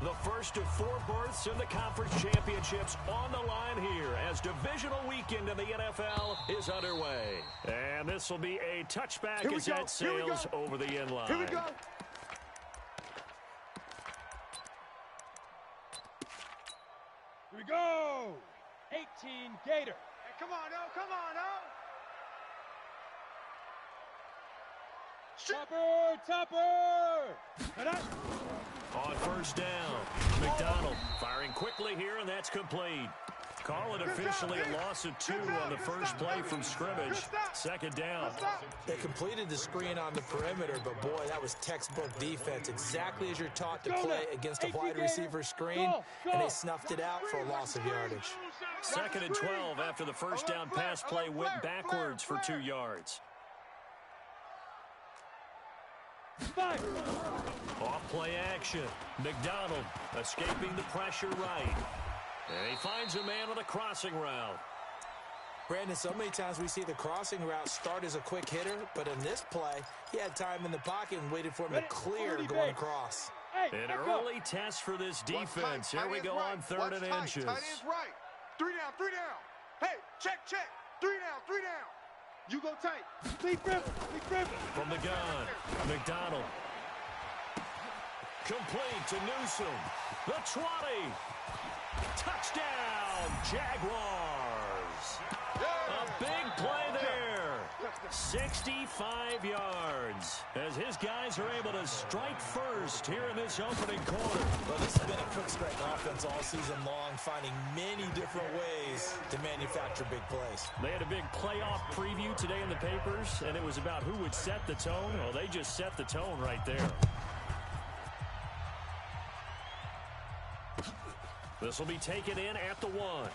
The first of 4 berths in the conference championships on the line here as divisional weekend in the NFL is underway. And this will be a touchback as that sails over the end line. Here we go. Here we go. 18 Gator. Hey, come on, no. Come on, no. Topper. On first down, McDonald firing quickly here, and that's complete. Call it officially a loss of 2 on the first play from scrimmage. Second down. They completed the screen on the perimeter, but boy, that was textbook defense. Exactly as you're taught to play against a wide receiver screen, and they snuffed it out for a loss of yardage. Second and 12 after the first down pass play went backwards for 2 yards. Off play action. McDonald escaping the pressure right. And he finds a man on a crossing route. Brandon, so many times we see the crossing route start as a quick hitter, but in this play, he had time in the pocket and waited for him to clear going across. An early test for this defense. Here we go on 3rd and inches. Tight end's right. 3 down, 3 down. Hey, check. 3 down, 3 down. You go tight. From the gun, McDonald. Complete to Newsom. The 20. Touchdown, Jaguars. A big play there. 65 yards as his guys are able to strike first here in this opening quarter. Well, this has been a quick strike offense all season long, finding many different ways to manufacture big plays. They had a big playoff preview today in the papers, and it was about who would set the tone. Well, they just set the tone right there. This will be taken in at the 1.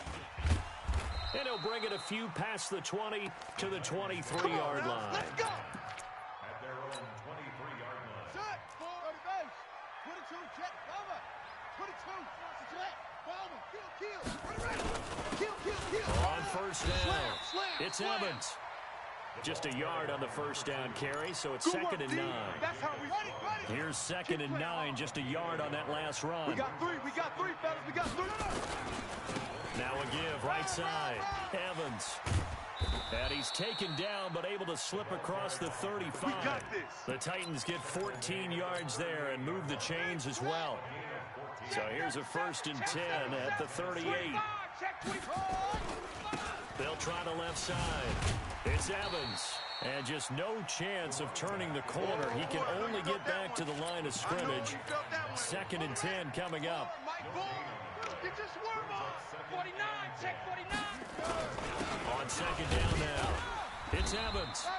And he'll bring it a few past the 20 to the 23-yard line. Let's go. At their own 23-yard line. Set. For the base. 22. Check. Bomber. 22. Check. Bomber. Kill. On first down, Slam. it's Evans. Just a yard on the first down carry, so it's 2nd and 9. That's how we run it. Here's 2nd and 9, just a yard on that last run. We got 3, fellas. We got 3. Now a give, right side. Evans. And he's taken down, but able to slip across the 35. We got this. The Titans get 14 yards there and move the chains as well. So here's a 1st and 10 at the 38. They'll try the left side. It's Evans. And just no chance of turning the corner. He can only get back to the line of scrimmage. 2nd and 10 coming up. Get your swerve on. 49. Check 49. On 2nd down now. It's Evans. Run.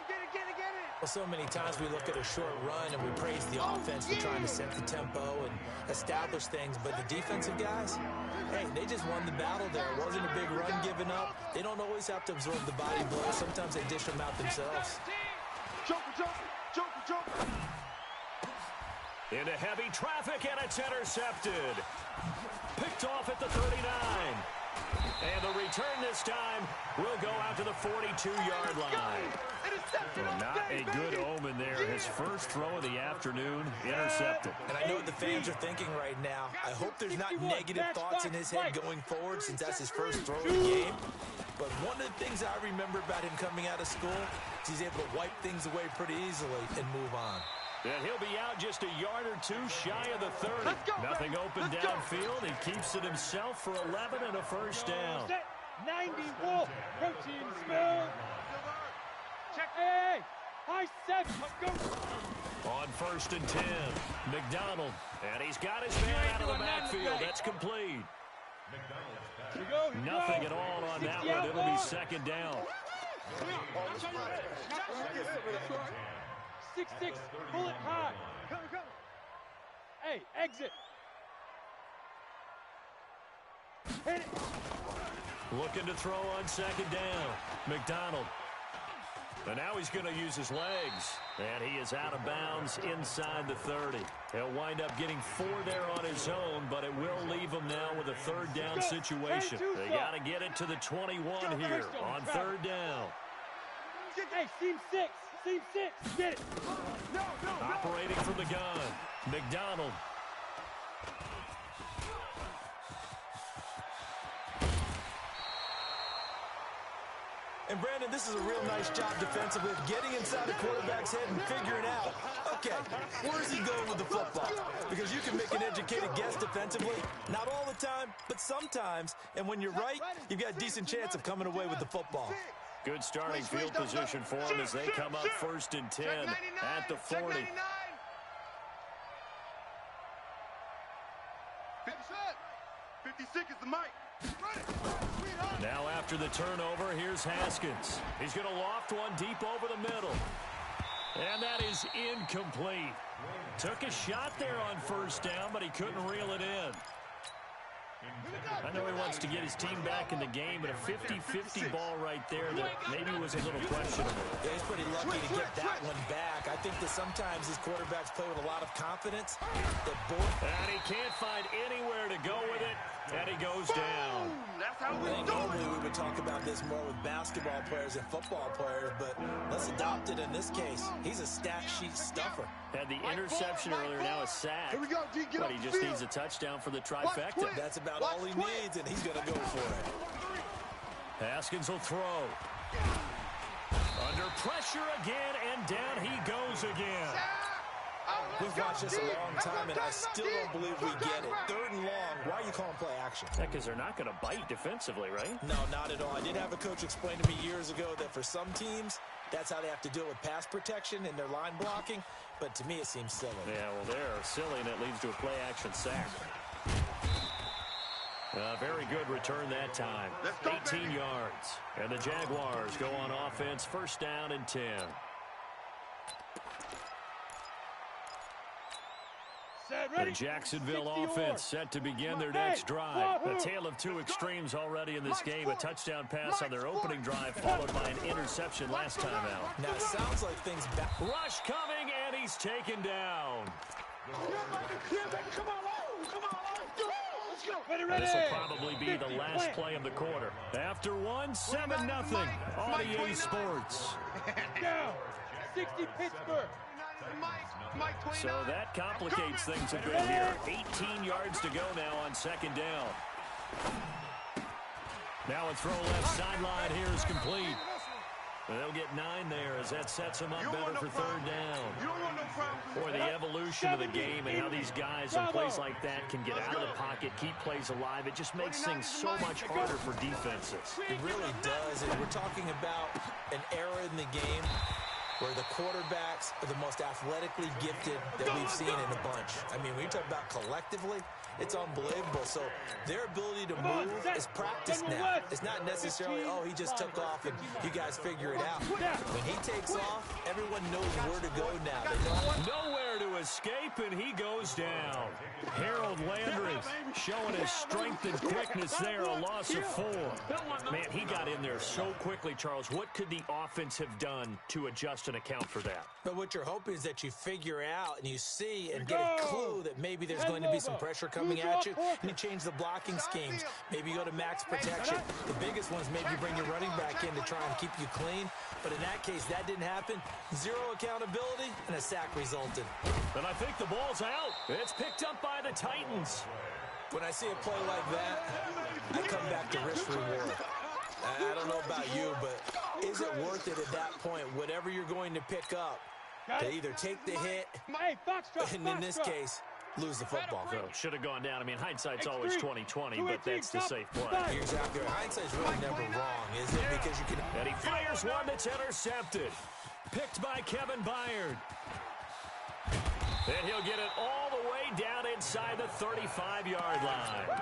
Get it. Well, so many times we look at a short run and we praise the offense for trying to set the tempo and establish things, but the defensive guys, hey, they just won the battle there. It wasn't a big run given up. They don't always have to absorb the body blow. Sometimes they dish them out themselves. Joker. Into heavy traffic, and it's intercepted. Picked off at the 39. And the return this time will go out to the 42-yard line. Well, not a good omen there. His first throw of the afternoon, intercepted. And I know what the fans are thinking right now. I hope there's not negative thoughts in his head going forward since that's his first throw of the game. But one of the things I remember about him coming out of school is he's able to wipe things away pretty easily and move on. And he'll be out just a yard or 2 shy of the 30. Nothing open downfield. He keeps it himself for 11 and a first down. 90 Wolf. Protein spill. Check. Hey. High 7. Let's go. On 1st and 10, McDonald. And he's got his man out of the backfield. That's complete. Nothing at all on that one. It'll be 2nd down. 6-6, pull it high. Come. Hey, exit. Hit it. Looking to throw on 2nd down. McDonald. And now he's going to use his legs. And he is out of bounds inside the 30. He'll wind up getting 4 there on his own, but it will leave him now with a 3rd down situation. They got to get it to the 21 here on 3rd down. Hey, seam 6. Seam 6. Get it. Operating from the gun. McDonald. And, Brandon, this is a real nice job defensively of getting inside the quarterback's head and figuring out, okay, where's he going with the football? Because you can make an educated guess defensively, not all the time, but sometimes. And when you're right, you've got a decent chance of coming away with the football. Good starting field position for them as they come up 1st and 10 at the 40. 56 is the mic. Now after the turnover, here's Haskins. He's going to loft one deep over the middle. And that is incomplete. Took a shot there on 1st down, but he couldn't reel it in. I know he wants to get his team back in the game, but a 50-50 ball right there that maybe was a little questionable. Yeah, he's pretty lucky to get that one back. I think that sometimes these quarterbacks play with a lot of confidence. And he can't find anywhere to go with it, and he goes down. That's how I think normally we would talk about this more with basketball players and football players, but let's adopt it in this case. He's a stat sheet stuffer. Had the interception earlier, now a sack. Here we go, D. Get But off he the just field. needs a touchdown for the trifecta. That's about all he needs, and he's going to go for it. Haskins will throw. Under pressure again, and down he goes again. We've watched this a long time, and I still don't believe we get it. 3rd and long, why are you calling play action? Because they're not going to bite defensively, right? No, not at all. I did have a coach explain to me years ago that for some teams, that's how they have to deal with pass protection and their line blocking, but to me it seems silly. Yeah, well, they're silly, and it leads to a play-action sack. Very good return that time. 18 yards. And the Jaguars go on offense, 1st down and 10. The Jacksonville offense set to begin their next drive. A tale of two extremes already in this game. A touchdown pass on their opening drive, followed by an interception last time out. Now, it sounds like things back. Rush coming, and he's taken down. This will probably be the last play of the quarter. After one, 7-0 on EA Sports. Down. 60 Pittsburgh. So that complicates things a bit here. 18 yards to go now on 2nd down. Now a throw left sideline here is complete. They'll get 9 there as that sets them up better for 3rd down. Boy, the evolution of the game and how these guys in plays like that can get out of the pocket, keep plays alive, it just makes things so much harder for defenses. It really does, and we're talking about an era in the game where the quarterbacks are the most athletically gifted that we've seen in a bunch. I mean, when you talk about collectively, it's unbelievable. So their ability to move is practiced now. It's not necessarily, oh, he just took off and you guys figure it out. When he takes off, everyone knows where to go now. They know nowhere to escape, and he goes down. Harold Landry showing his strength and quickness there, a loss of 4. Man, he got in there so quickly, Charles. What could the offense have done to adjust and account for that? But what you're hoping is that you figure out and you see and get a clue that maybe there's going to be some pressure coming at you, and you change the blocking schemes. Maybe you go to max protection. The biggest ones, maybe you bring your running back in to try and keep you clean. But in that case, that didn't happen. 0 accountability, and a sack resulted. And I think the ball's out. It's picked up by the Titans. When I see a play like that, I come back to risk reward. I don't know about you, but is it worth it at that point, whatever you're going to pick up, to either take the hit, and in this case, lose the football? So should have gone down. I mean, hindsight's always 20/20, but that's the safe play. You're exactly right. Hindsight's really never wrong, is it? Because you can... And he fires one that's intercepted. Picked by Kevin Byard. And he'll get it all the way down inside the 35-yard line.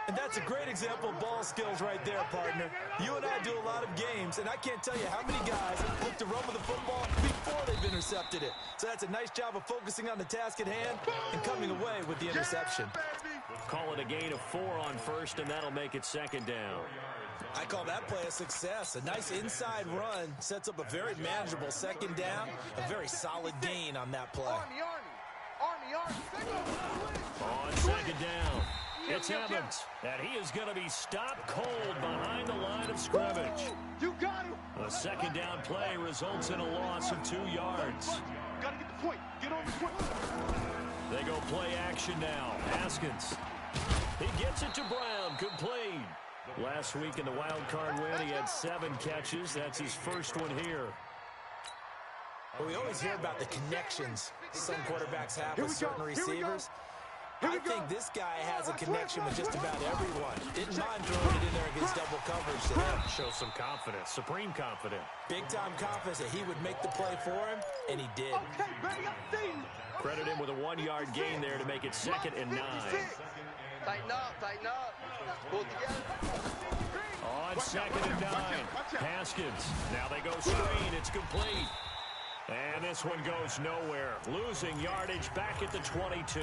And that's a great example of ball skills right there, partner. You and I do a lot of games, and I can't tell you how many guys look to run with the football before they've intercepted it. So that's a nice job of focusing on the task at hand and coming away with the interception. Call it a gain of 4 on 1st, and that'll make it 2nd down. I call that play a success. A nice inside run sets up a very manageable 2nd down, a very solid gain on that play. Army. On 2nd down, it's Evans, and he is going to be stopped cold behind the line of scrimmage. You got him. A 2nd down play results in a loss of 2 yards. Got to get the point. Get on the point. They go play action now. Haskins. He gets it to Brown, complete. Last week in the wild card win, he had 7 catches. That's his first one here. Well, we always hear about the connections some quarterbacks have with certain receivers. I think this guy has a connection with just about everyone. Didn't mind throwing it in there against double coverage today. Shows some confidence, supreme confidence. Big-time confidence that he would make the play for him, and he did. Okay, baby, I'm seeing it. Credit him with a 1-yard gain there to make it 2nd and 9. Tighten up, tighten up. Pull together. On 2nd and 9, Haskins. Now they go screen. It's complete. And this one goes nowhere. Losing yardage back at the 22.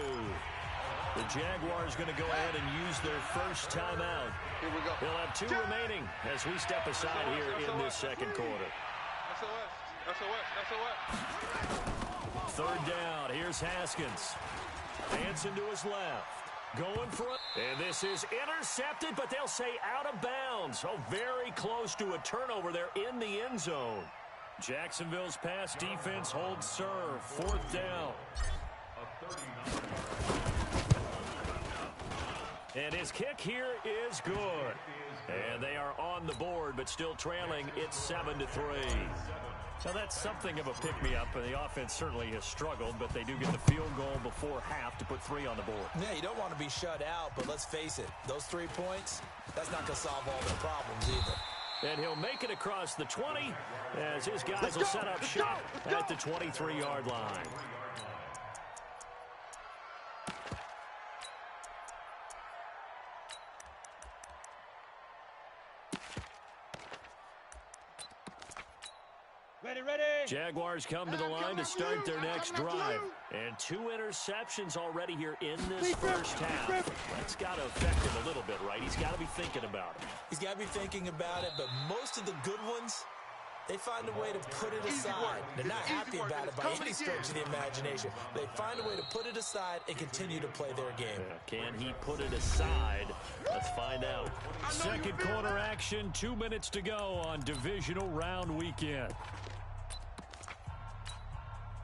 The Jaguars going to go ahead and use their first timeout. Here we go. They'll have 2 remaining as we step aside here in this second quarter. SOS. 3rd down. Here's Haskins. Dancing to his left. Going for it. And this is intercepted, but they'll say out of bounds. Oh, very close to a turnover there in the end zone. Jacksonville's pass defense holds serve. 4th down. And his kick here is good. And they are on the board, but still trailing. It's 7-3. Now, that's something of a pick-me-up. The offense certainly has struggled, but they do get the field goal before half to put 3 on the board. Yeah, you don't want to be shut out, but let's face it. Those 3 points, that's not going to solve all their problems either. And he'll make it across the 20 as his guys will set up shop at the 23-yard line. Ready. Jaguars come to the line to start their next drive. And 2 interceptions already here in this first half. That's got to affect him a little bit, right? He's got to be thinking about it. He's got to be thinking about it, but most of the good ones, they find a way to put it aside. They're not happy about it by any stretch of the imagination. They find a way to put it aside and continue to play their game. Can he put it aside? Let's find out. Second quarter action, 2 minutes to go on divisional round weekend.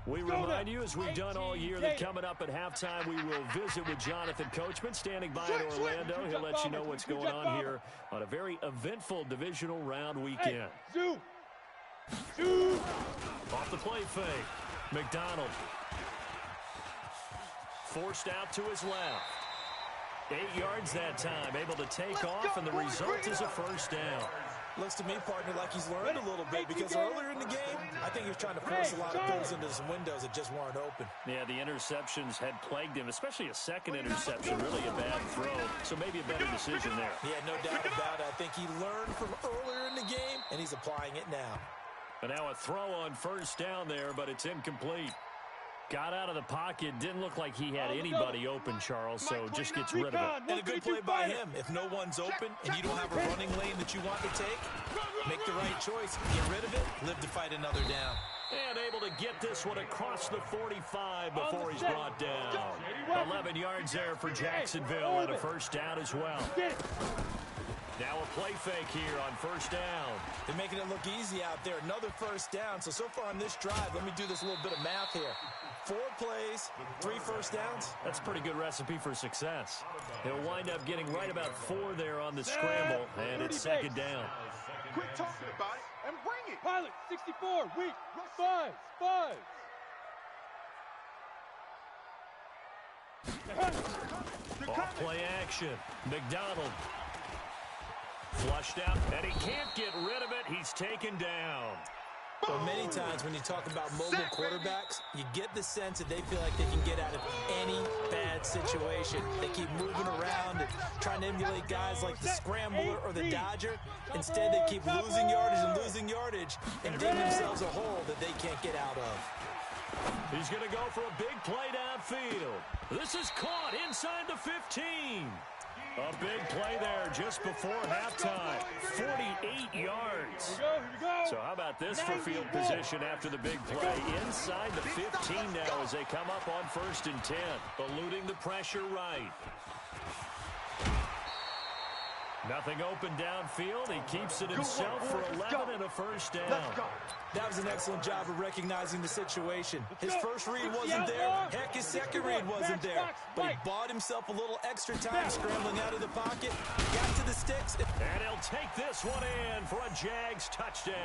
We remind you, as we've done all year, that coming up at halftime, we will visit with Jonathan Coachman, standing by in Orlando. He'll let you know what's going on here on a very eventful divisional round weekend. Zoom. Off the play fake. McDonald. Forced out to his left. 8 yards that time, able to take off, and the result is a first down. Looks to me, partner, like he's learned a little bit, because earlier in the game, I think he was trying to force a lot of throws into some windows that just weren't open. Yeah, the interceptions had plagued him, especially a second interception, really a bad throw. So maybe a better decision there. Yeah, no doubt about it. I think he learned from earlier in the game, and he's applying it now. And now a throw on first down there, but it's incomplete. Got out of the pocket. Didn't look like he had anybody open, Charles, so just gets rid of it. And a good play by him. If no one's open and you don't have a running lane that you want to take, make the right choice. Get rid of it. Live to fight another down. And able to get this one across the 45 before he's brought down. 11 yards there for Jacksonville and a first down as well. Now a play fake here on first down. They're making it look easy out there. Another first down. So far on this drive, let me do this little bit of math here. 4 plays, 3 first downs. That's a pretty good recipe for success. He'll wind up getting right about 4 there on the scramble, and it's second down. Quit talking about it and bring it. Pilot, 64, weak, 5. Off play action. McDonald. Flushed out, and he can't get rid of it. He's taken down. But many times when you talk about mobile quarterbacks, you get the sense that they feel like they can get out of any bad situation. They keep moving around and trying to emulate guys like the Scrambler or the Dodger. Instead, they keep losing yardage and dig themselves a hole that they can't get out of. He's going to go for a big play downfield. This is caught inside the 15. A big play there just before halftime. 48 yards. Here we go. So how about this for field position after the big play? Inside the 15 now as they come up on 1st and 10. Eluding the pressure right. Nothing open downfield. He keeps it himself for 11 and a first down. That was an excellent job of recognizing the situation. His first read wasn't there. Heck, his second read wasn't there. But he bought himself a little extra time scrambling out of the pocket, got to the sticks. And he'll take this one in for a Jags touchdown.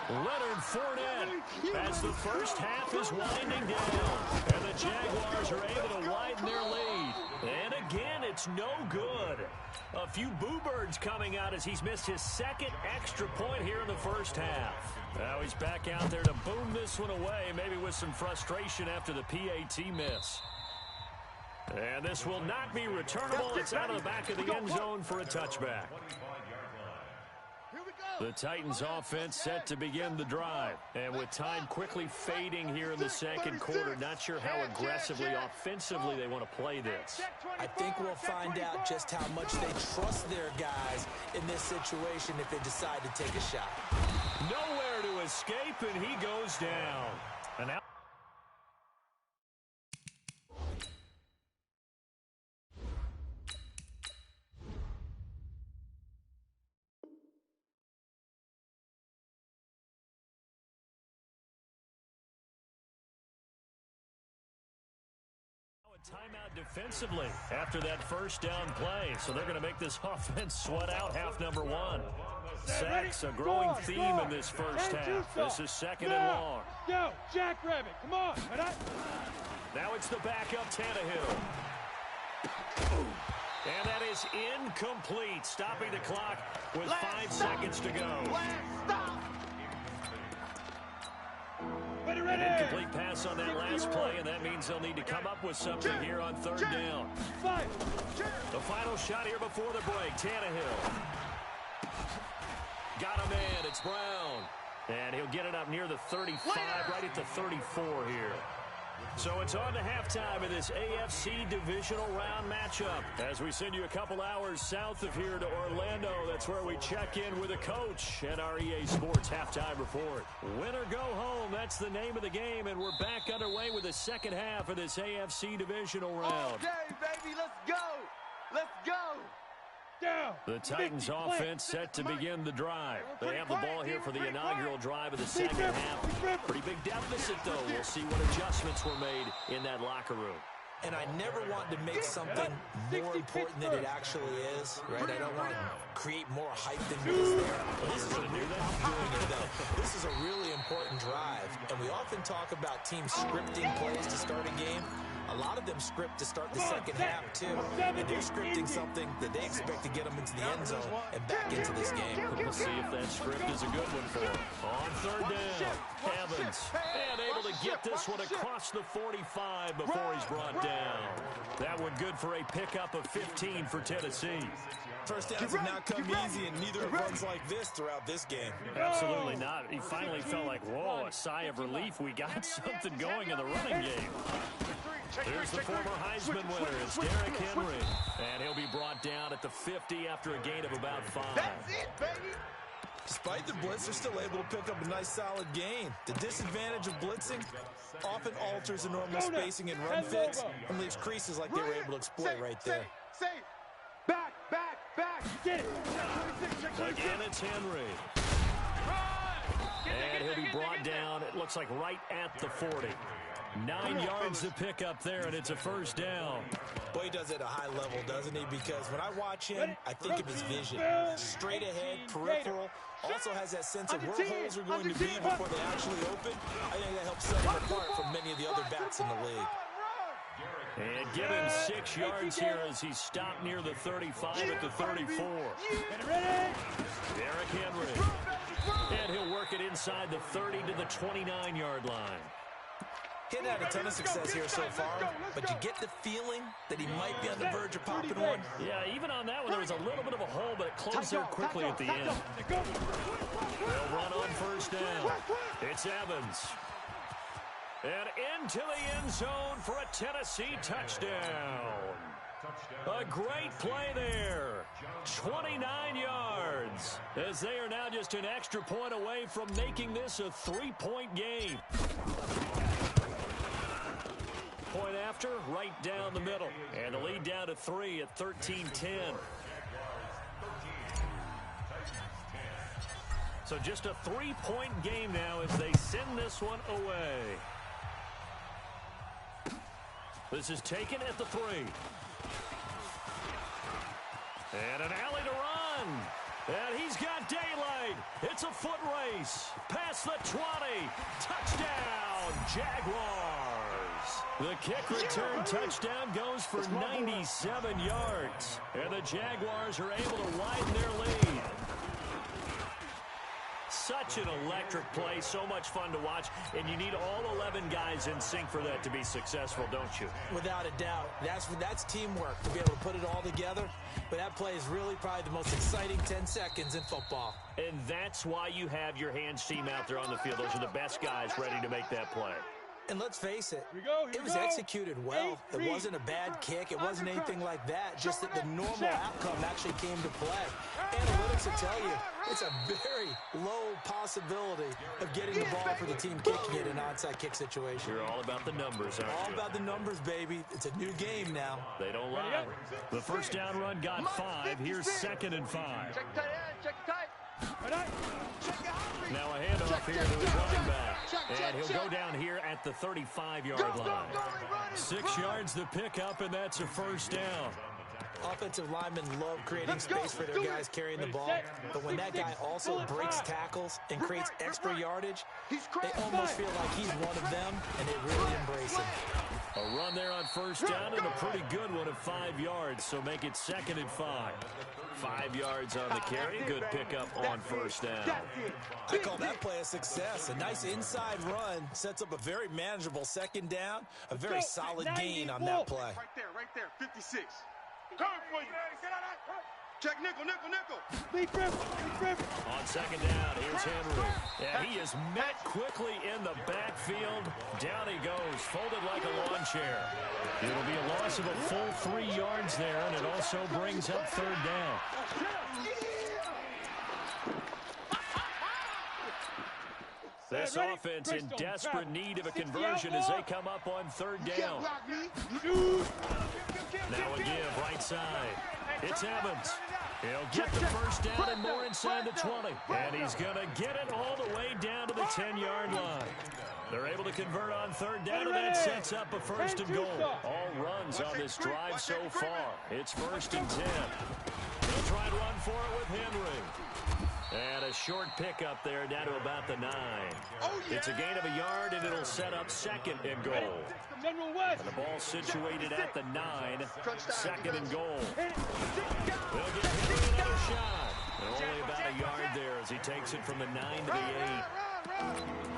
Leonard Fournette as the first half is winding down. And the Jaguars are able to widen their lead. And again, it's no good. A few boo birds coming out as he's missed his second extra point here in the first half. Now he's back out there to boom this one away, maybe with some frustration after the PAT miss. And this will not be returnable. It's out of the back of the end zone for a touchback. The Titans offense set to begin the drive. And with time quickly fading here in the second quarter, not sure how aggressively, offensively they want to play this. I think we'll find out just how much they trust their guys in this situation if they decide to take a shot. Nowhere to escape, and he goes down. And now timeout defensively after that first down play. So they're going to make this offense sweat out half number one. Sacks, a growing theme in this first half. This is second and long. Go, Jackrabbit, come on. Now it's the backup Tannehill. And that is incomplete, stopping the clock with 5 seconds to go. An incomplete pass on that last play, and that means they'll need to come up with something here on third down. The final shot here before the break, Tannehill. Got him in, it's Brown. And he'll get it up near the 35, right at the 34 here. So it's on to halftime in this AFC divisional round matchup. As we send you a couple hours south of here to Orlando, that's where we check in with a coach and our EA Sports halftime report. Win or go home, that's the name of the game, and we're back underway with the second half of this AFC divisional round. All day, baby, let's go! Let's go! The Titans offense set to begin the drive. They have the ball here for the inaugural drive of the second half. Pretty big deficit, though. We'll see what adjustments were made in that locker room. And I never want to make something more important than it actually is, right? I don't want to create more hype than it is there. But this is a doing it, though. This is a really important drive. And we often talk about teams scripting plays to start a game. A lot of them script to start the second half, too. And they're scripting something that they expect to get them into the end zone and back into this game. We'll see if that script is a good one for them. On third down, Evans. And able to get this one across the 45 before he's brought down. That one good for a pickup of 15 for Tennessee. First downs have not come easy, and neither have runs like this throughout this game. Absolutely not. He finally felt like, whoa, a sigh of relief. We got something going in the running game. Here's the former Heisman winner. It's Derrick Henry. And he'll be brought down at the 50 after a gain of about 5. That's it, baby! Despite the blitz, they're still able to pick up a nice, solid gain. The disadvantage of blitzing often alters the normal spacing and run fits and leaves creases like they were able to exploit right there. Safe. Back. Get it. Again, it's Henry. And he'll be brought down, it looks like right at the 40. 9 yards to pick up there, and it's a first down. Boy, he does it at a high level, doesn't he? Because when I watch him, I think of his vision. Straight ahead, peripheral. Also has that sense of where holes are going to be before they actually open. I think that helps set him apart from many of the other backs in the league. And give him 6 yards here as he stopped near the 35 at the 34. Derrick Henry. And he'll work it inside the 30 to the 29-yard line. He hadn't had a ton of success here so far, but you get the feeling that he might be on the verge of popping one. Yeah, even on that one, there was a little bit of a hole, but it closed there quickly at the end. They'll run on first down. It's Evans. And into the end zone for a Tennessee touchdown. A great play there. 29 yards. As they are now just an extra point away from making this a 3-point game. Point after, right down the middle. And the lead down to 3 at 13-10. So just a 3-point game now as they send this one away. This is taken at the 3. And an alley to run. And he's got daylight. It's a foot race. Past the 20. Touchdown, Jaguars. The kick return touchdown goes for 97 yards. And the Jaguars are able to widen their lead. Such an electric play, so much fun to watch, and you need all 11 guys in sync for that to be successful, don't you? Without a doubt. That's teamwork, to be able to put it all together. But that play is really probably the most exciting 10 seconds in football. And that's why you have your hands team out there on the field. Those are the best guys ready to make that play. And let's face it, Here it was executed well. It wasn't a bad kick. It wasn't anything like that. Just that the normal outcome actually came to play. Analytics will tell you it's a very low possibility of getting the ball for the team kicking it in an onside kick situation. You're all about the numbers, aren't All you? about the numbers, baby. It's a new game now. They don't lie. The first down run got 5. Here's 2nd and 5. Check tight end, check tight. Now a handoff here to his running back. And he'll go down here at the 35-yard line. 6 yards the pickup, and that's a first down. Offensive linemen love creating space for their guys carrying the ball, but when that guy also breaks tackles and creates extra yardage, they almost feel like he's one of them, and they really embrace him. A run there on first down, and a pretty good one at 5 yards, so make it 2nd and 5. 5 yards on the carry, good pickup on first down. I call that play a success. A nice inside run sets up a very manageable 2nd down, a very solid gain on that play. Right there, 56. Coming for you. Check nickel. On 2nd down, here's Henry. Yeah, he is met quickly in the backfield. Down he goes, folded like a lawn chair. It'll be a loss of a full 3 yards there, and it also brings up 3rd down. This offense in desperate need of a conversion as they come up on 3rd down. Now a give, right side. It's Evans. He'll get the first down and more inside the 20. And he's going to get it all the way down to the 10-yard line. They're able to convert on 3rd down, and that sets up a 1st and goal. All runs on this drive so far. It's 1st and 10. He'll try and run for it with Henry. And a short pickup there down to about the 9. It's a gain of a yard, and it'll set up 2nd and goal. And the ball situated at the 9, 2nd and goal. They'll give Henry another shot. And only about a yard there as he takes it from the 9 to the 8.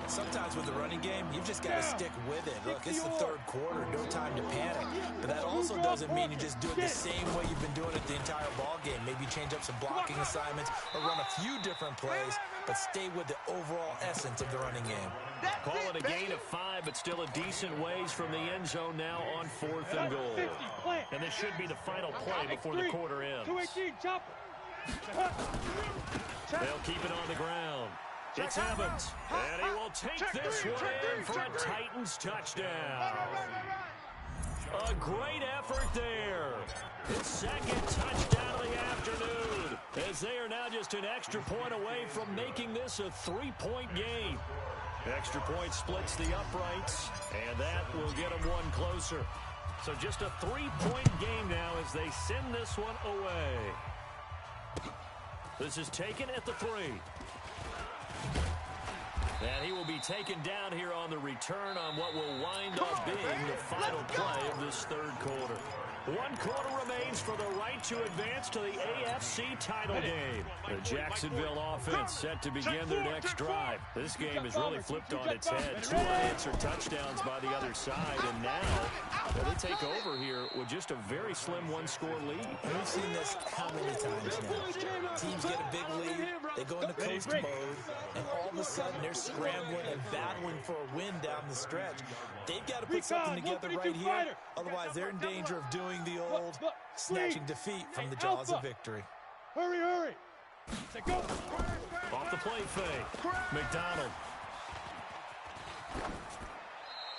Sometimes with the running game, you've just got to stick with it. Look, it's the 3rd quarter, no time to panic. But that also doesn't mean you just do it the same way you've been doing it the entire ball game. Maybe change up some blocking assignments or run a few different plays, but stay with the overall essence of the running game. Call it a gain of 5, but still a decent ways from the end zone now on 4th and goal. And this should be the final play before the quarter ends. They'll keep it on the ground. It's Evans, and he will take this one in for a Titans touchdown. A great effort there. His 2nd touchdown of the afternoon, as they are now just an extra point away from making this a 3-point game. Extra point splits the uprights, and that will get them one closer. So just a 3-point game now as they send this one away. This is taken at the 3. And he will be taken down here on the return on what will wind up being the final play of this 3rd quarter. 1 quarter remains for the right to advance to the AFC title game. The Jacksonville offense set to begin their next drive. This game is really flipped on its head. 2 unanswered touchdowns by the other side, and now they take over here with just a very slim 1-score lead. And we've seen this how many times now? Teams get a big lead, they go into coast mode, and all of a sudden they're scrambling and battling for a win down the stretch. They've got to put something together right here, otherwise they're in danger of doing the old snatching defeat from the jaws of victory. Hurry. Go. Off the play fake. McDonald.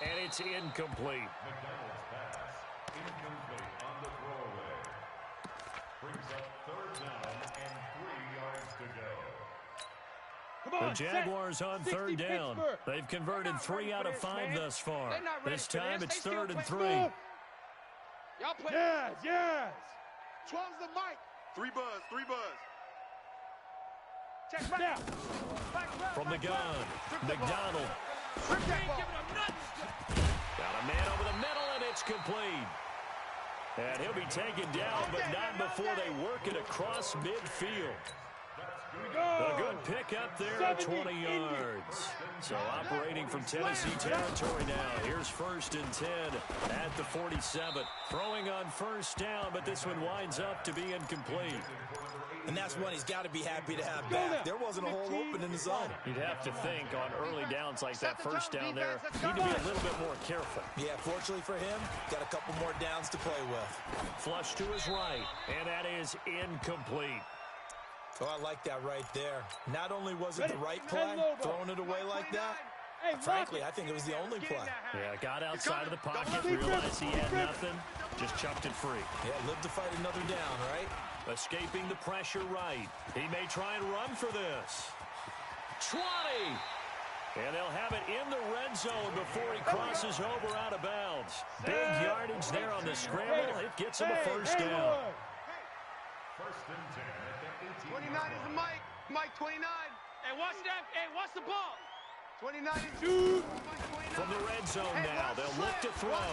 And it's incomplete. McDonald's pass, incomplete on the throwaway. Brings up 3rd down and 3 yards to go. The Jaguars on third down. They've converted 3 out of 5 thus far. This time it's 3rd and 3. Y'all play. Yes. 12's the mic. 3 buzz, 3 buzz. Check back. From the gun, McDonald. Rip that ball. Got a man over the middle, and it's complete. And he'll be taken down, but not before they work it across midfield. A good pickup there at 20 yards. So operating from Tennessee territory now. Here's 1st and 10 at the 47. Throwing on 1st down, but this one winds up to be incomplete. And that's one he's got to be happy to have back. There wasn't a hole open in the zone. You'd have to think on early downs like that 1st down there, need to be a little bit more careful. Yeah, fortunately for him, got a couple more downs to play with. Flush to his right, and that is incomplete. Oh, I like that right there. Not only was it the right play, throwing it away like that, frankly, I think it was the only play. Yeah, got outside of the pocket, realized he had nothing, just chucked it free. Yeah, lived to fight another down, right? Escaping the pressure right. He may try and run for this. 20! And they'll have it in the red zone before he crosses over out of bounds. Big yardage there on the scramble. It gets him a 1st down. 1st and 10 at the 18. 29 is the mic. Mike 29. Hey, watch that. Hey, watch the ball. 29 is 2. From the red zone now, they'll look to throw.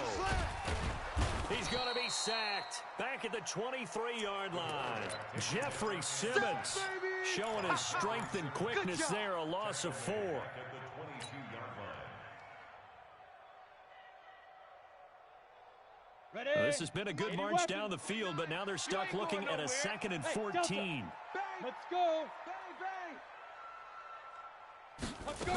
He's going to be sacked back at the 23-yard line. Jeffrey Simmons showing his strength and quickness there, a loss of 4. At the 22-yard line. This has been a good march down the field, but now they're stuck looking at a 2nd and 14. Let's go. Let's go.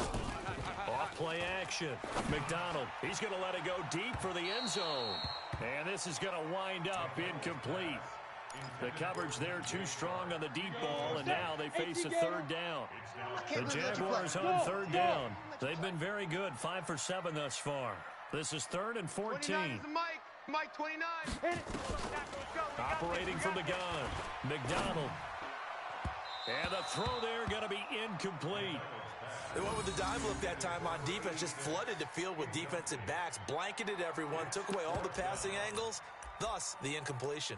Off play action. McDonald, he's going to let it go deep for the end zone. And this is going to wind up incomplete. The coverage there too strong on the deep ball, and now they face a 3rd down. The Jaguars on 3rd down. They've been very good, 5 for 7 thus far. This is 3rd and 14. Mike 29. Operating from the gun. McDonald. And the throw there going to be incomplete. They went with the dive look that time on defense, just flooded the field with defensive backs, blanketed everyone, took away all the passing angles, thus the incompletion.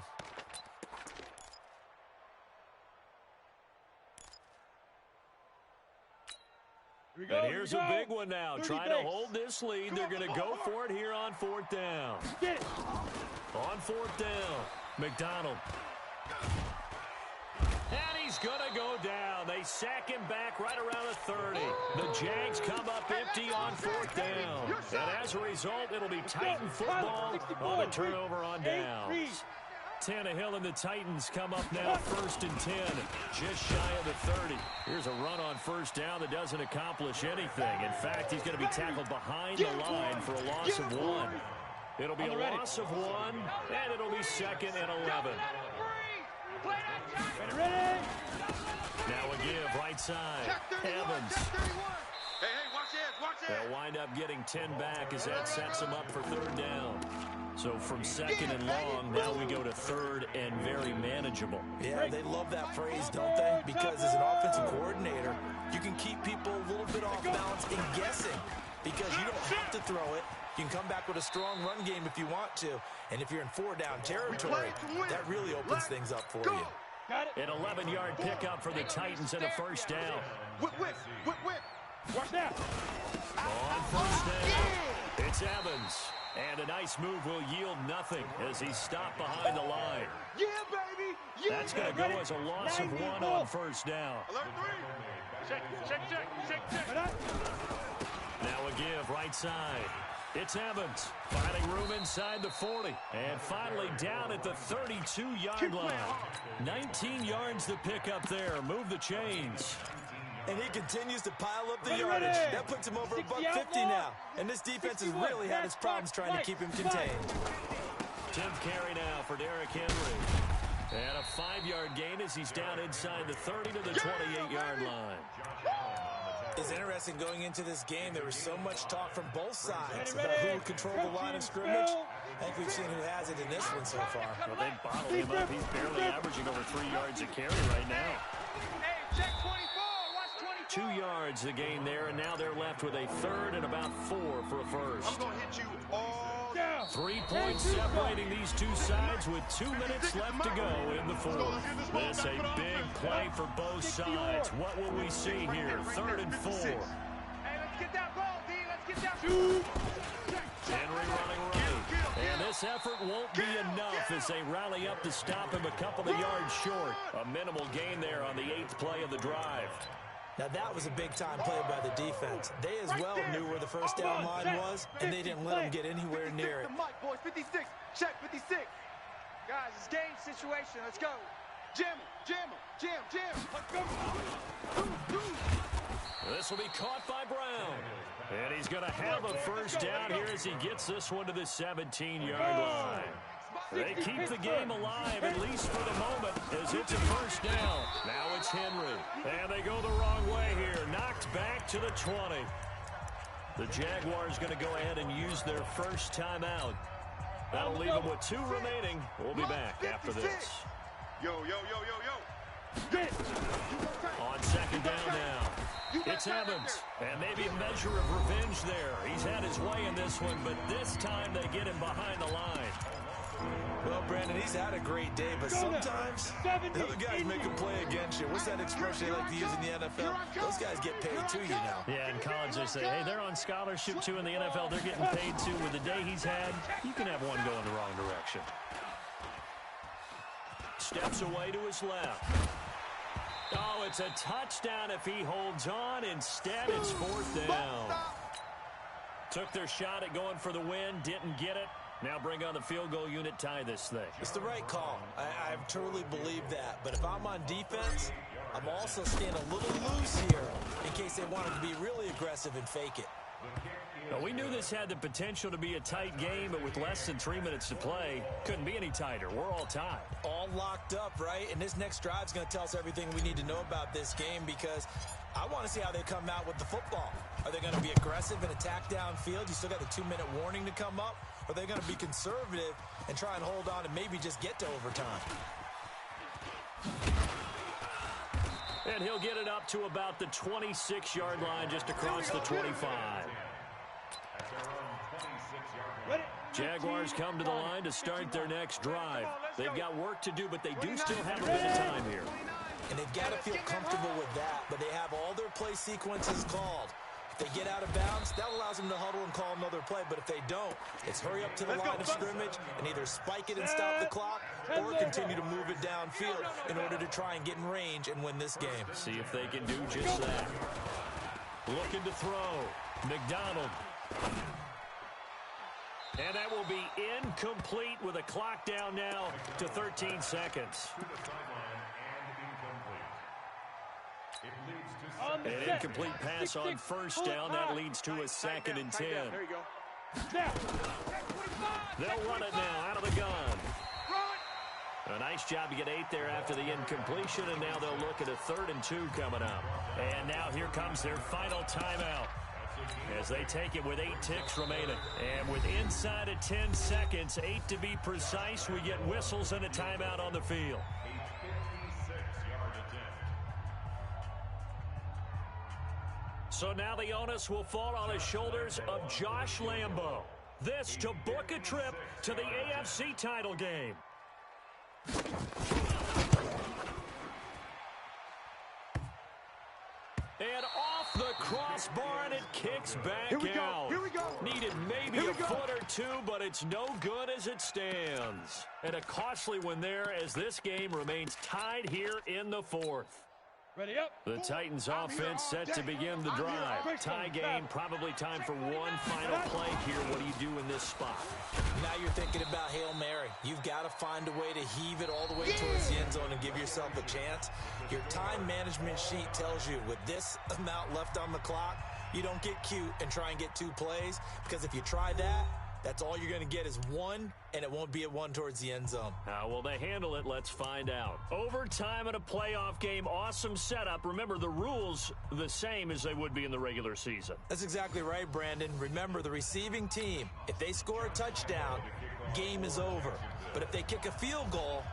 And here's a big one now. Trying to hold this lead. They're going to go for it here on 4th down. On 4th down, McDonald. And he's going to go down. They sack him back right around the 30. The Jags come up empty on 4th down. And as a result, it'll be Titan football on the turnover on downs. Tannehill and the Titans come up now 1st and 10, just shy of the 30. Here's a run on 1st down that doesn't accomplish anything. In fact, he's going to be tackled behind the line for a loss of 1. It'll be a loss of 1, and it'll be 2nd and 11. Now a give, right side. Evans. Hey, watch this. They'll wind up getting 10 back as that sets them up for 3rd down. So from 2nd and long, now we go to 3rd and very manageable. Yeah, they love that phrase, don't they? Because as an offensive coordinator, you can keep people a little bit off balance and guessing because you don't have to throw it. You can come back with a strong run game if you want to. And if you're in 4-down territory, that really opens things up for you. An 11-yard pickup for the Titans and a 1st down. Whip. Watch that. On 1st down, it's Evans. And a nice move will yield nothing as he's stopped behind the line. Yeah, baby. Yeah. That's going to go as a loss of 1 on 1st down. Alert 3. Check. Now a give, right side. It's Evans, finding room inside the 40. And finally down at the 32-yard line. 19 yards to pick up there. Move the chains. And he continues to pile up the yardage. That puts him over $150 now. And this defense has really had its problems trying to keep him contained. 10th carry now for Derrick Henry. And a 5-yard gain as he's down inside the 30 to the 28-yard line. It's interesting going into this game. There was so much talk from both sides about who would control the line of scrimmage. I think we've seen who has it in this one so far. Well, they bottled him up. He's barely averaging over 3 yards a carry right now. Hey, check 24. Watch 2 yards the gain there, and now they're left with a third and about 4 for a first. I'm going to hit you all down. 3 points separating these two sides with 2 minutes left to go in the fourth. This a big play for both sides. What will we see here? 3rd and 4. Hey, let's get that ball, D. Let's get that. Henry running right. And this effort won't be enough as they rally up to stop him a couple of yards short. A minimal gain there on the 8th play of the drive. Now, that was a big-time play by the defense. They as well knew where the first down line was, and they didn't let them get anywhere near it. Mike, boys, 56. Check, 56. Guys, it's game situation. Let's go. Jam him, jam him, jam. Let's go. This will be caught by Brown. And he's going to have a first down here as he gets this one to the 17-yard line. They keep the game alive, at least for the moment, as it's a first down. Now it's Henry. And they go the wrong way here. Knocked back to the 20. The Jaguars going to go ahead and use their first timeout. That'll leave them with 2 remaining. We'll be back after this. Yo. On second down now. It's Evans, and maybe a measure of revenge there. He's had his way in this one, but this time they get him behind the line. Well, Brandon, he's had a great day, but sometimes the other guys make a play against you. What's that expression they like to use in the NFL? Those guys get paid too, you know. Yeah, in college they say, hey, they're on scholarship too. In the NFL, they're getting paid too. With the day he's had, you can have one go in the wrong direction. Steps away to his left. Oh, it's a touchdown if he holds on. Instead, it's 4th down. Took their shot at going for the win, didn't get it. Now bring on the field goal unit, tie this thing. It's the right call. I truly believe that. But if I'm on defense, I'm also staying a little loose here in case they wanted to be really aggressive and fake it. Well, we knew this had the potential to be a tight game, but with less than 3 minutes to play, couldn't be any tighter. We're all tied. All locked up, right? And this next drive is going to tell us everything we need to know about this game because I want to see how they come out with the football. Are they going to be aggressive and attack downfield? You still got the 2-minute warning to come up? Or are they going to be conservative and try and hold on and maybe just get to overtime? And he'll get it up to about the 26-yard line just across the 25. Jaguars come to the line to start their next drive. They've got work to do, but they do still have a bit of time here. And they've got to feel comfortable with that, but they have all their play sequences called. If they get out of bounds, that allows them to huddle and call another play, but if they don't, it's hurry up to the line of scrimmage and either spike it and stop the clock or continue to move it downfield in order to try and get in range and win this game. See if they can do just that. Looking to throw. McDonald. And that will be incomplete with a clock down now to 13 seconds. An incomplete pass on first down. That leads to a 2nd and 10. There you go. They'll run it now out of the gun. A nice job to get 8 there after the incompletion, and now they'll look at a 3rd and 2 coming up. And now here comes their final timeout as they take it with 8 ticks remaining. And with inside of 10 seconds, 8 to be precise, we get whistles and a timeout on the field. So now the onus will fall on the shoulders of Josh Lambo. This to book a trip to the AFC title game. And off the crossbar, and it kicks back out. Here we go. Needed maybe a foot or two, but it's no good as it stands. And a costly one there as this game remains tied here in the 4th. Ready up. The Titans offense set to begin the drive. Tie game, probably time for one final play here. What do you do in this spot? Now you're thinking about Hail Mary. You've got to find a way to heave it all the way towards the end zone and give yourself a chance. Your time management sheet tells you with this amount left on the clock, you don't get cute and try and get 2 plays, because if you try that, that's all you're going to get is 1, and it won't be a 1 towards the end zone. How will they handle it? Let's find out. Overtime in a playoff game, awesome setup. Remember, the rules the same as they would be in the regular season. That's exactly right, Brandon. Remember, the receiving team, if they score a touchdown, game is over. But if they kick a field goal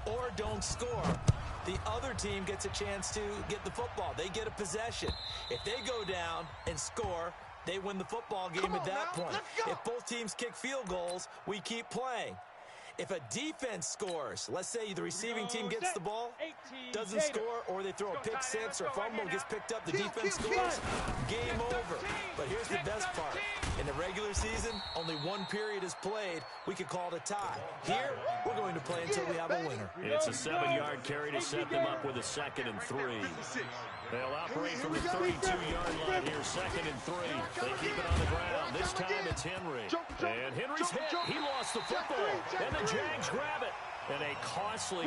or don't score, the other team gets a chance to get the football. They get a possession. If they go down and score, they win the football game at that point. If both teams kick field goals, we keep playing. If a defense scores, let's say the receiving team gets the ball, doesn't score, or they throw a pick six or fumble gets picked up, the defense scores, game over. But here's the best part. In the regular season, only one period is played. We could call it a tie. Here, we're going to play until we have a winner. It's a 7-yard carry to set them up with a 2nd and 3. They'll operate from the 32-yard line here, 2nd and 3. They keep it on the ground. This time it's Henry. And Henry's hit. He lost the football. And the Jags grab it. And a costly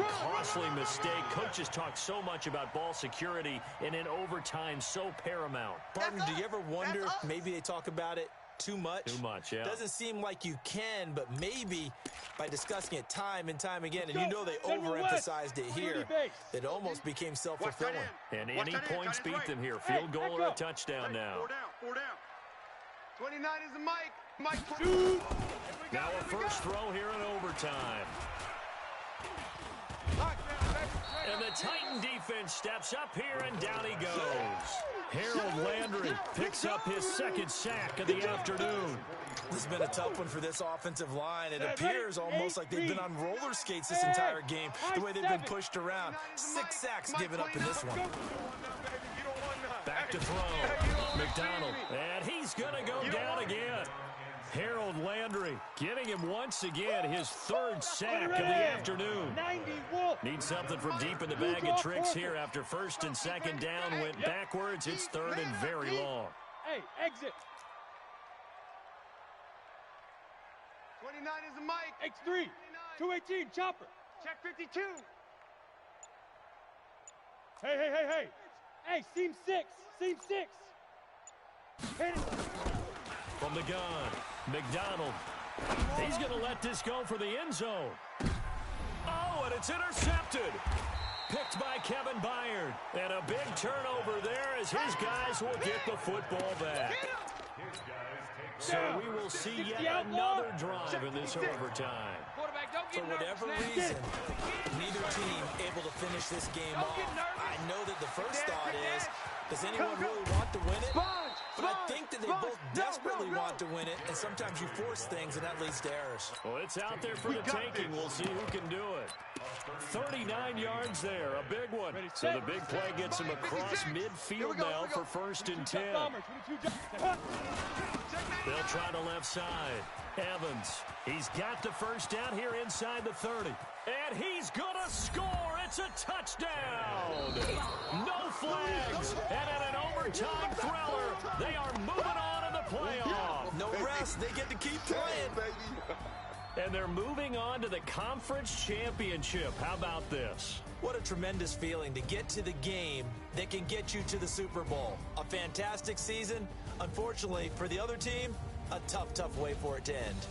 mistake. Coaches talk so much about ball security, and in overtime, so paramount. Pardon, do you ever wonder, maybe they talk about it too much? Too much, yeah. Doesn't seem like you can, but maybe by discussing it time and time again, and you know they overemphasized it here, that it almost became self-fulfilling. And any points beat them here. Field goal or a touchdown now. 4 down. 29 is the mic. Now a first throw here in overtime. And the Titan defense steps up here, and down he goes. Harold Landry picks up his 2nd sack of the afternoon. This has been a tough one for this offensive line. It appears almost like they've been on roller skates this entire game, the way they've been pushed around. 6 sacks given up in this one. Back to throw. McDonald. And he's going to go down again. Harold Landry getting him once again his 3rd sack of the afternoon. Needs something from deep in the bag of tricks here after 1st and 2nd down went backwards. It's 3rd and very long. Hey, exit. 29 is the mic. X3. 218, chopper. Check 52. Hey. Hey, seam 6. Seam 6. Hit it. From the gun, McDonald. He's going to let this go for the end zone. Oh, and it's intercepted. Picked by Kevin Byard. And a big turnover there as his guys will get the football back. So we will see yet another drive in this overtime. For whatever reason, neither team able to finish this game off. I know that the first thought is, does anyone really want to win it? But I think that they both desperately want to win it, and sometimes you force things, and that leads to errors. Well, it's out there for the taking. We'll see who can do it. 39 yards there, a big one. So the big play gets him across midfield now for 1st and 10. They'll try the left side. Evans, he's got the first down here inside the 30. And he's going to score. It's a touchdown. No flags. And in an overtime thriller, they are moving on in the playoff. No rest. They get to keep playing. And they're moving on to the conference championship. How about this? What a tremendous feeling to get to the game that can get you to the Super Bowl. A fantastic season. Unfortunately, for the other team, a tough way for it to end.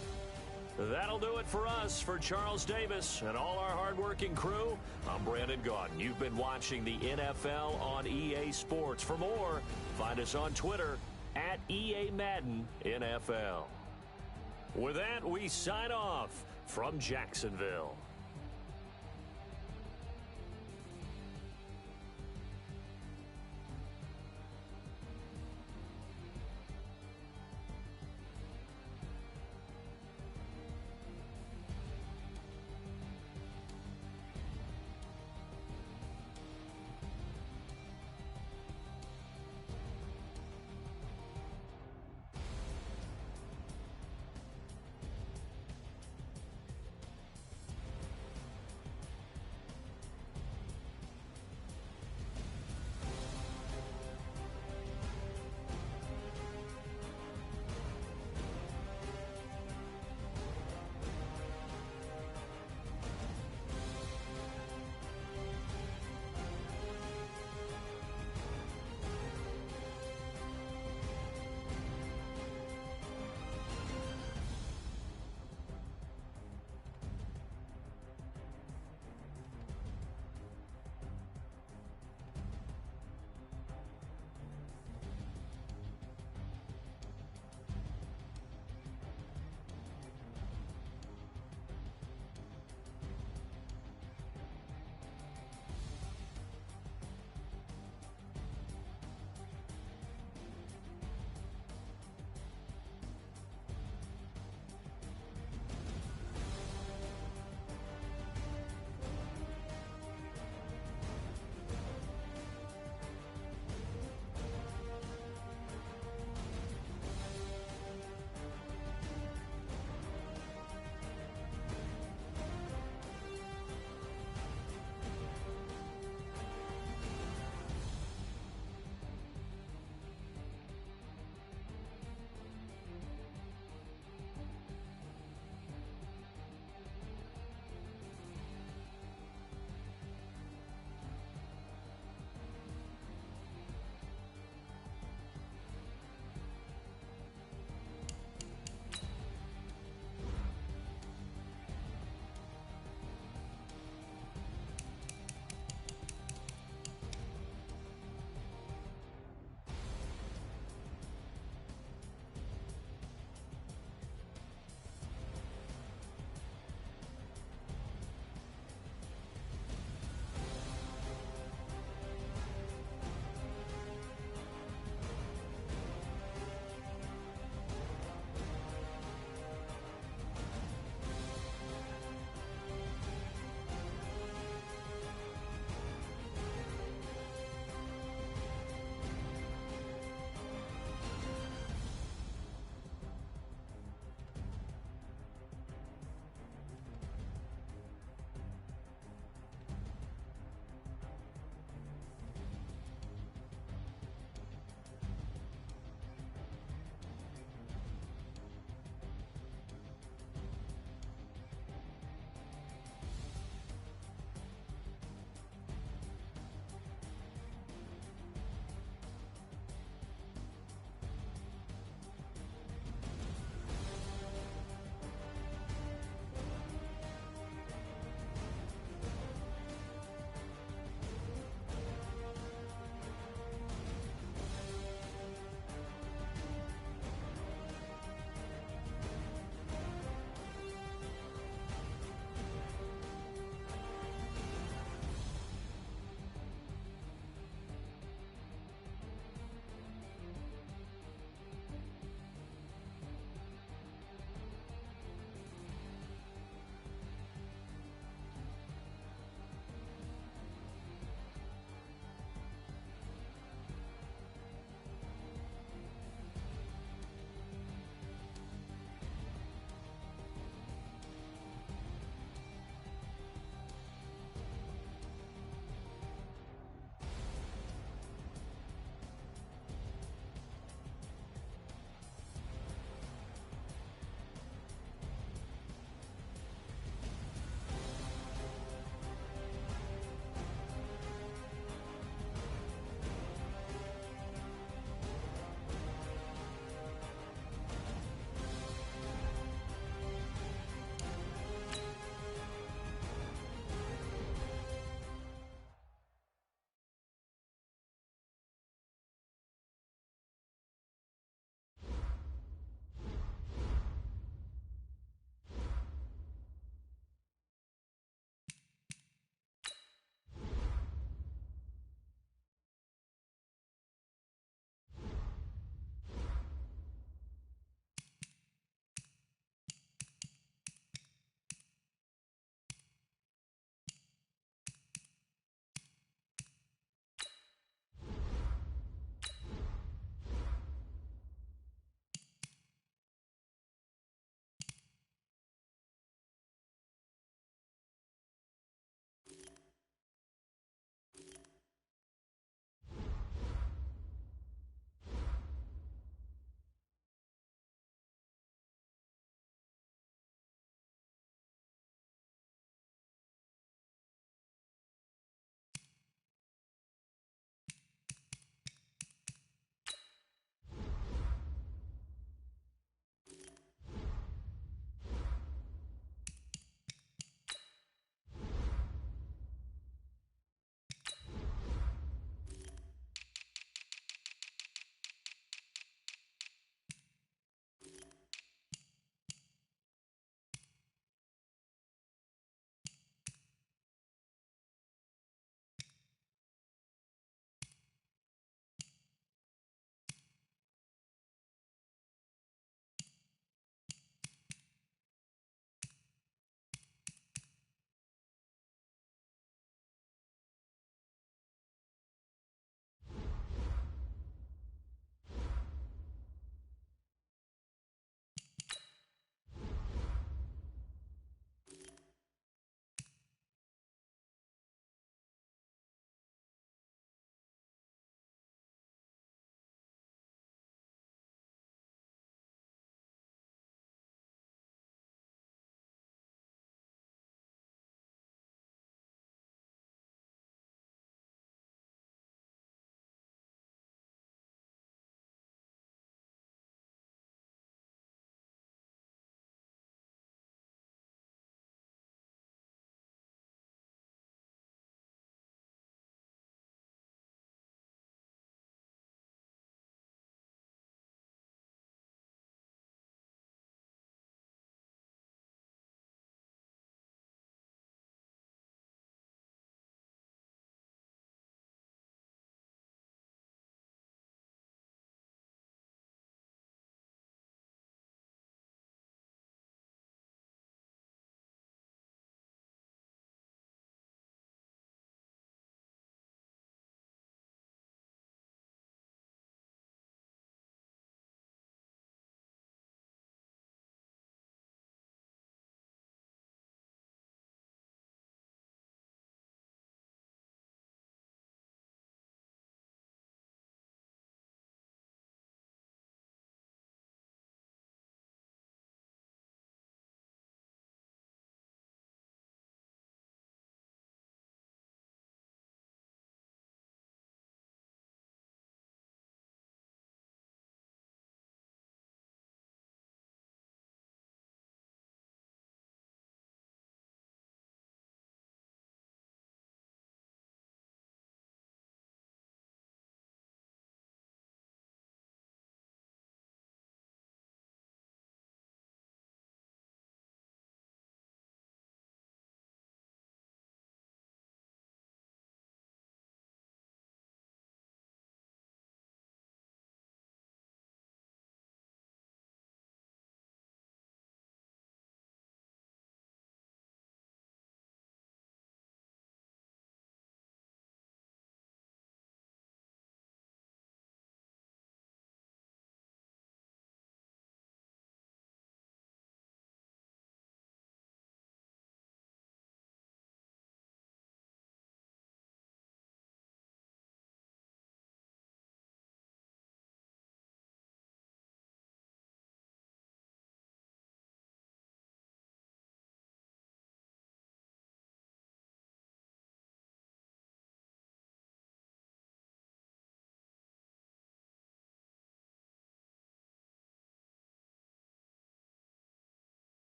That'll do it for us. For Charles Davis and all our hardworking crew, I'm Brandon Gaudin. You've been watching the NFL on EA Sports. For more, find us on Twitter at EA Madden NFL. With that, we sign off from Jacksonville.